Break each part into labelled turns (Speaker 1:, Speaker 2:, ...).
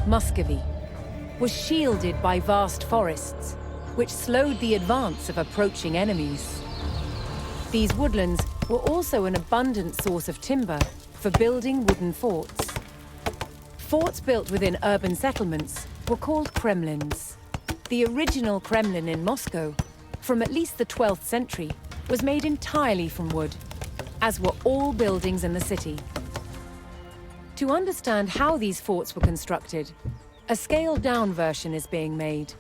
Speaker 1: Muscovy, was shielded by vast forests, which slowed the advance of approaching enemies. These woodlands were also an abundant source of timber for building wooden forts. Forts built within urban settlements were called Kremlins. The original Kremlin in Moscow, from at least the 12th century, was made entirely from wood, as were all buildings in the city. To understand how these forts were constructed, a scaled-down version is being made.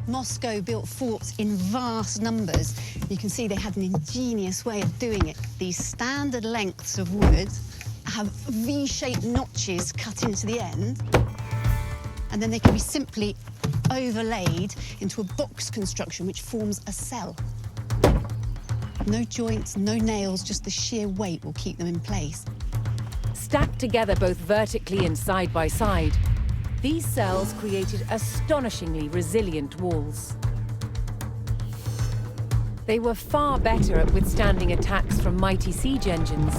Speaker 2: Moscow built forts in vast numbers. You can see they had an ingenious way of doing it. These standard lengths of wood have V-shaped notches cut into the end, and then they can be simply overlaid into a box construction which forms a cell. No joints, no nails, just the sheer weight will keep them in place.
Speaker 1: Stacked together both vertically and side by side, these cells created astonishingly resilient walls. They were far better at withstanding attacks from mighty siege engines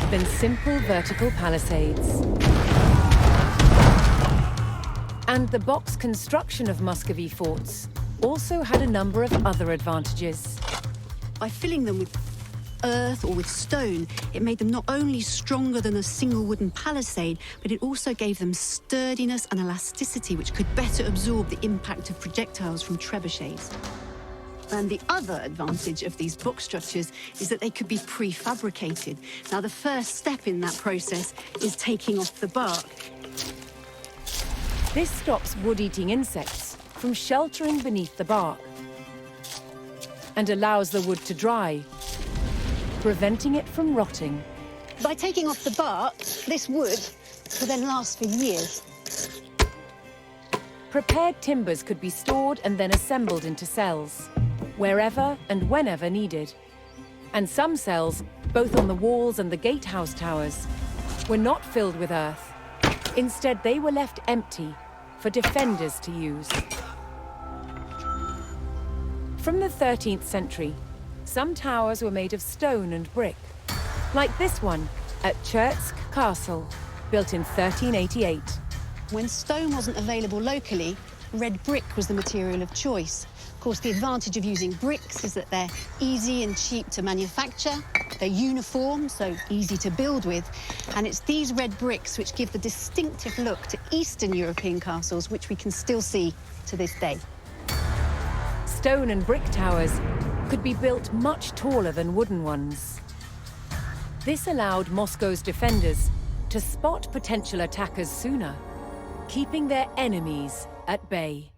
Speaker 1: than simple vertical palisades. And the box construction of Muscovy forts also had a number of other advantages.
Speaker 2: By filling them with earth or with stone, it made them not only stronger than a single wooden palisade, but it also gave them sturdiness and elasticity which could better absorb the impact of projectiles from trebuchets. And the other advantage of these box structures is that they could be prefabricated. Now, the first step in that process is taking off the bark.
Speaker 1: This stops wood-eating insects from sheltering beneath the bark and allows the wood to dry, preventing it from rotting.
Speaker 2: By taking off the bark, this wood will then last for years.
Speaker 1: Prepared timbers could be stored and then assembled into cells, wherever and whenever needed. And some cells, both on the walls and the gatehouse towers, were not filled with earth. Instead, they were left empty for defenders to use. From the 13th century, some towers were made of stone and brick, like this one at Chertsk Castle, built in 1388.
Speaker 2: When stone wasn't available locally, red brick was the material of choice. Of course, the advantage of using bricks is that they're easy and cheap to manufacture, they're uniform, so easy to build with, and it's these red bricks which give the distinctive look to Eastern European castles, which we can still see to this day.
Speaker 1: Stone and brick towers could be built much taller than wooden ones. This allowed Moscow's defenders to spot potential attackers sooner, keeping their enemies at bay.